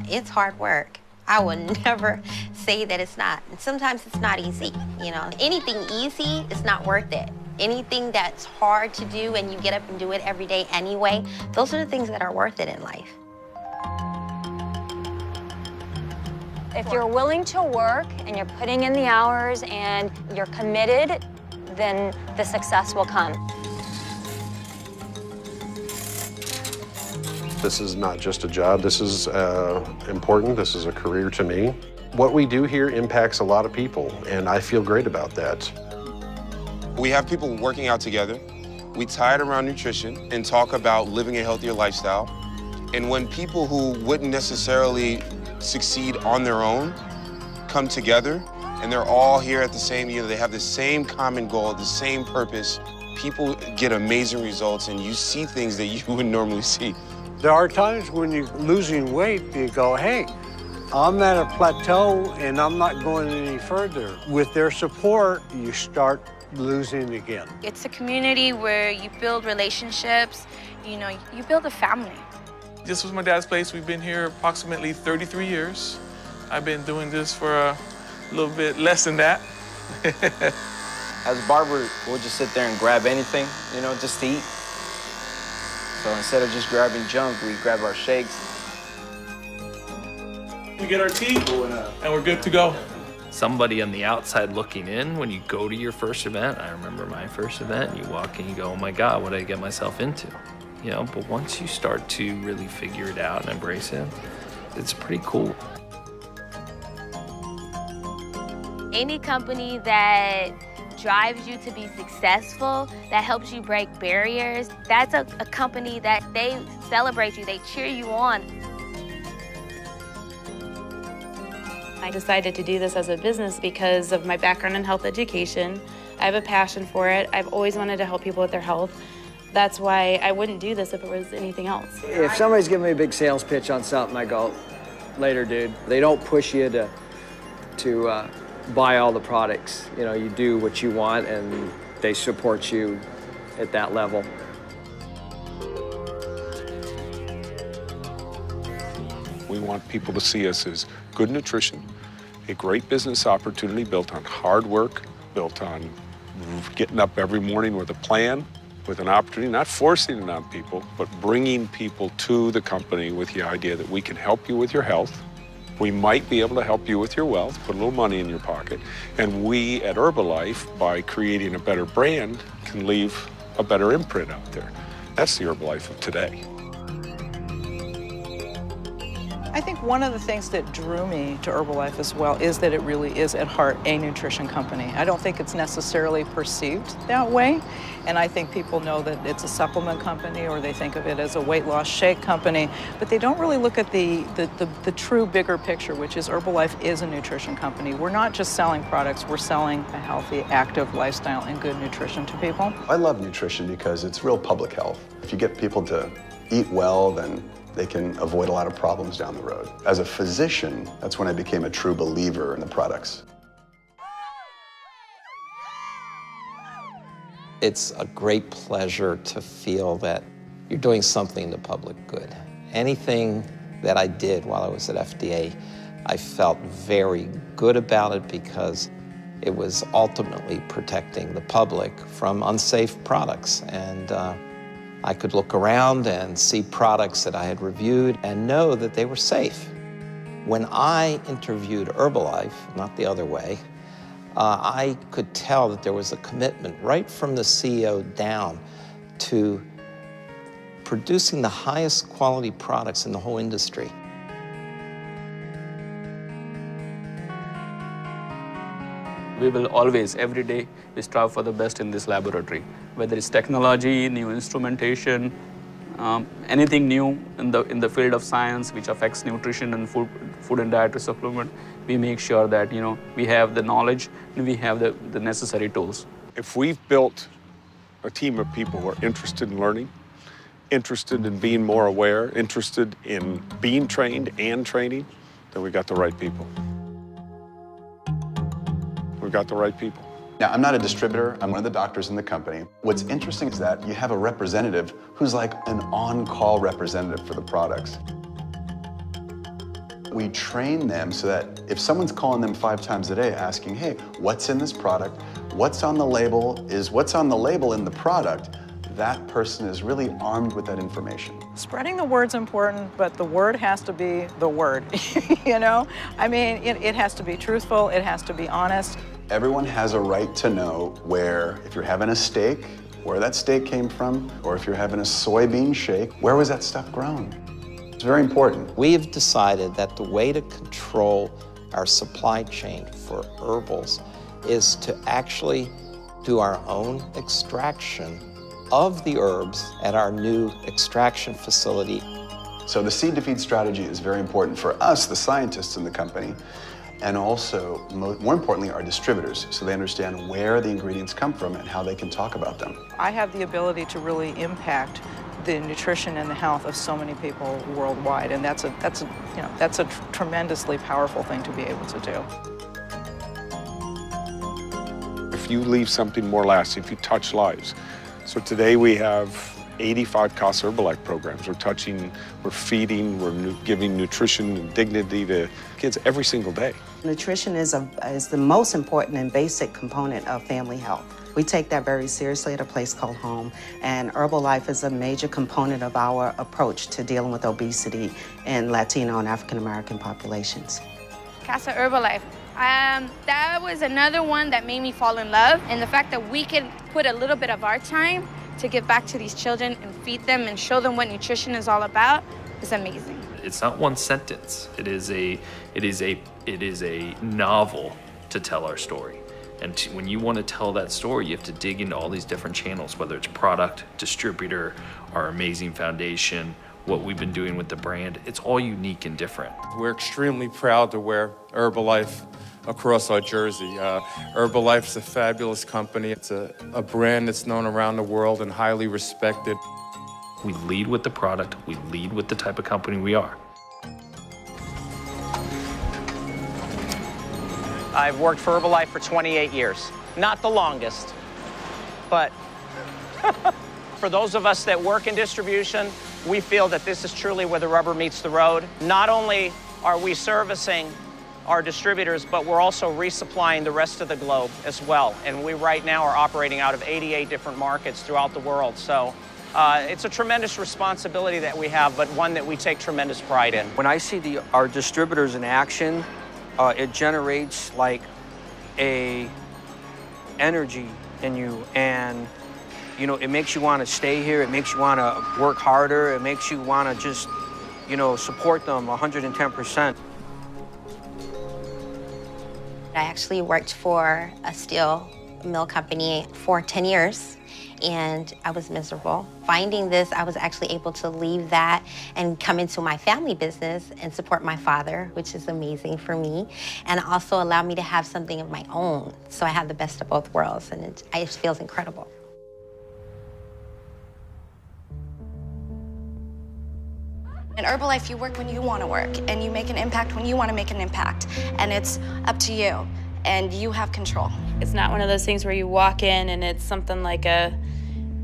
It's hard work. I would never say that it's not. And sometimes it's not easy, you know. Anything easy is not worth it. Anything that's hard to do and you get up and do it every day anyway, those are the things that are worth it in life. If you're willing to work and you're putting in the hours and you're committed, then the success will come. This is not just a job. This is important. This is a career to me. What we do here impacts a lot of people, and I feel great about that. We have people working out together. We tie it around nutrition and talk about living a healthier lifestyle. And when people who wouldn't necessarily succeed on their own come together and they're all here at the same, they have the same common goal, the same purpose, people get amazing results and you see things that you wouldn't normally see. There are times when you're losing weight, you go, hey, I'm at a plateau and I'm not going any further. With their support, you start losing again. It's a community where you build relationships, you build a family. This was my dad's place. We've been here approximately 33 years. I've been doing this for a little bit less than that. As a barber, we'll just sit there and grab anything, just to eat. So instead of just grabbing junk, we grab our shakes. We get our tea, and we're good to go. Somebody on the outside looking in, when you go to your first event, I remember my first event, you walk in, you go, oh my God, what did I get myself into? But once you start to really figure it out and embrace it, it's pretty cool. Any company that drives you to be successful, that helps you break barriers, that's a company that they celebrate you, they cheer you on. I decided to do this as a business because of my background in health education. I have a passion for it. I've always wanted to help people with their health. That's why I wouldn't do this if it was anything else. If somebody's giving me a big sales pitch on something, I go, later, dude. They don't push you to buy all the products. You do what you want, and they support you at that level. We want people to see us as good nutrition, a great business opportunity built on hard work, built on getting up every morning with a plan, with an opportunity, not forcing it on people, but bringing people to the company with the idea that we can help you with your health. We might be able to help you with your wealth, put a little money in your pocket, and we at Herbalife, by creating a better brand, can leave a better imprint out there. That's the Herbalife of today. I think one of the things that drew me to Herbalife as well is that it really is at heart a nutrition company. I don't think it's necessarily perceived that way, and I think people know that it's a supplement company or they think of it as a weight loss shake company, but they don't really look at the true bigger picture, which is Herbalife is a nutrition company. We're not just selling products, we're selling a healthy, active lifestyle and good nutrition to people. I love nutrition because it's real public health. If you get people to eat well, then they can avoid a lot of problems down the road. As a physician, that's when I became a true believer in the products. It's a great pleasure to feel that you're doing something to public good. Anything that I did while I was at FDA, I felt very good about it because it was ultimately protecting the public from unsafe products. And I could look around and see products that I had reviewed and know that they were safe. When I interviewed Herbalife, not the other way, I could tell that there was a commitment right from the CEO down to producing the highest quality products in the whole industry. We will always, every day, we strive for the best in this laboratory. Whether it's technology, new instrumentation, anything new in the field of science which affects nutrition and food and dietary supplement, we make sure that we have the knowledge and we have the necessary tools. If we've built a team of people who are interested in learning, interested in being more aware, interested in being trained and training, then we got the right people. We've got the right people. Now, I'm not a distributor, I'm one of the doctors in the company. What's interesting is that you have a representative who's like an on-call representative for the products. We train them so that if someone's calling them 5 times a day asking, hey, what's in this product? What's on the label? Is what's on the label in the product? That person is really armed with that information. Spreading the word's important, but the word has to be the word, you know? I mean, it has to be truthful, it has to be honest. Everyone has a right to know where, if you're having a steak, where that steak came from, or if you're having a soybean shake, where was that stuff grown? It's very important. We've decided that the way to control our supply chain for herbals is to actually do our own extraction of the herbs at our new extraction facility. So the seed to feed strategy is very important for us, the scientists in the company, and also, more importantly, our distributors, so they understand where the ingredients come from and how they can talk about them. I have the ability to really impact the nutrition and the health of so many people worldwide, and that's a tremendously powerful thing to be able to do. If you leave something more lasting, if you touch lives. So today we have 85 CASA Herbalife programs. We're feeding, we're giving nutrition and dignity to kids every single day. Nutrition is the most important and basic component of family health. We take that very seriously at a place called home, and Herbalife is a major component of our approach to dealing with obesity in Latino and African American populations. Casa Herbalife. That was another one that made me fall in love, and the fact that we can put a little bit of our time to give back to these children and feed them and show them what nutrition is all about is amazing. It's not one sentence. It is a novel to tell our story. And when you want to tell that story, you have to dig into all these different channels, whether it's product, distributor, our amazing foundation, what we've been doing with the brand. It's all unique and different. We're extremely proud to wear Herbalife across our jersey. Herbalife's a fabulous company. It's a brand that's known around the world and highly respected. We lead with the product. We lead with the type of company we are. I've worked for Herbalife for 28 years. Not the longest, but for those of us that work in distribution, we feel that this is truly where the rubber meets the road. Not only are we servicing our distributors, but we're also resupplying the rest of the globe as well. And we right now are operating out of 88 different markets throughout the world. So it's a tremendous responsibility that we have, but one that we take tremendous pride in. When I see our distributors in action, it generates like a energy in you, and you know, it makes you want to stay here. It makes you want to work harder. It makes you want to just, you know, support them 110%. I actually worked for a steel mill company for 10 years, and I was miserable. Finding this, I was actually able to leave that and come into my family business and support my father, which is amazing for me, and also allow me to have something of my own. So I have the best of both worlds, and it feels incredible. In Herbalife, you work when you want to work, and you make an impact when you want to make an impact, and it's up to you, and you have control. It's not one of those things where you walk in and it's something like a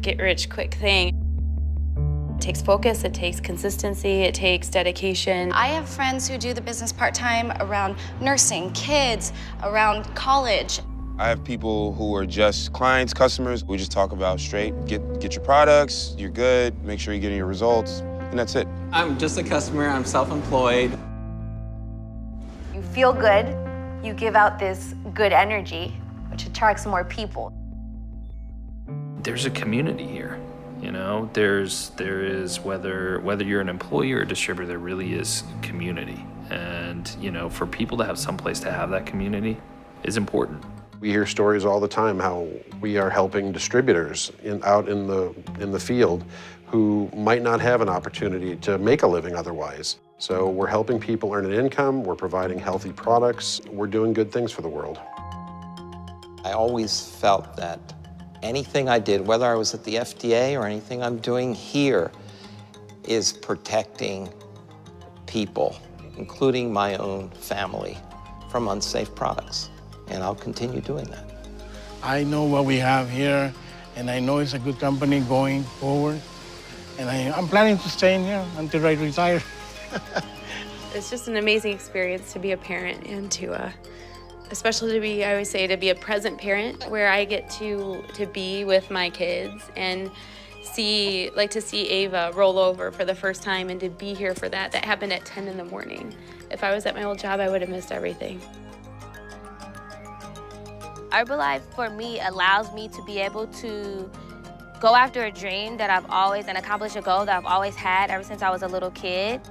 get-rich-quick thing. It takes focus, it takes consistency, it takes dedication. I have friends who do the business part-time around nursing, kids, around college. I have people who are just clients, customers. We just talk about straight, get your products, you're good, make sure you're getting your results, and that's it. I'm just a customer, I'm self-employed. You feel good, you give out this good energy, which attracts more people. There's a community here, you know. There is whether you're an employee or a distributor, there really is community, and you know, for people to have someplace to have that community is important. We hear stories all the time how we are helping distributors out in the field who might not have an opportunity to make a living otherwise. So we're helping people earn an income, we're providing healthy products, we're doing good things for the world. I always felt that anything I did, whether I was at the FDA or anything I'm doing here, is protecting people, including my own family, from unsafe products. And I'll continue doing that. I know what we have here, and I know it's a good company going forward. And I'm planning to stay in here until I retire. It's just an amazing experience to be a parent and to, especially to be, I always say, to be a present parent where I get to be with my kids and see, like to see Ava roll over for the first time and to be here for that. That happened at 10 in the morning. If I was at my old job, I would have missed everything. Herbalife, for me, allows me to be able to go after a dream that I've always, and accomplish a goal that I've always had ever since I was a little kid.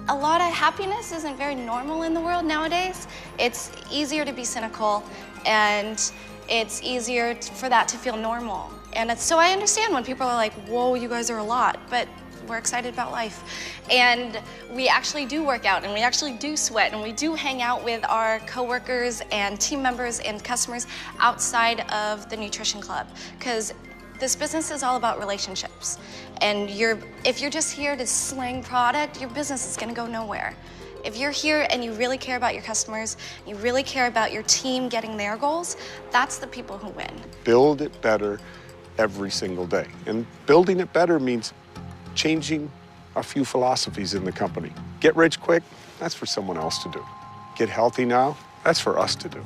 A lot of happiness isn't very normal in the world nowadays. It's easier to be cynical, and it's easier for that to feel normal. And so I understand when people are like, whoa, you guys are a lot, but we're excited about life. And we actually do work out, and we actually do sweat, and we do hang out with our coworkers and team members and customers outside of the nutrition club, because this business is all about relationships. And if you're just here to sling product, your business is gonna go nowhere. If you're here and you really care about your customers, you really care about your team getting their goals, that's the people who win. Build it better every single day. And building it better means changing a few philosophies in the company. Get rich quick, that's for someone else to do. Get healthy now, that's for us to do.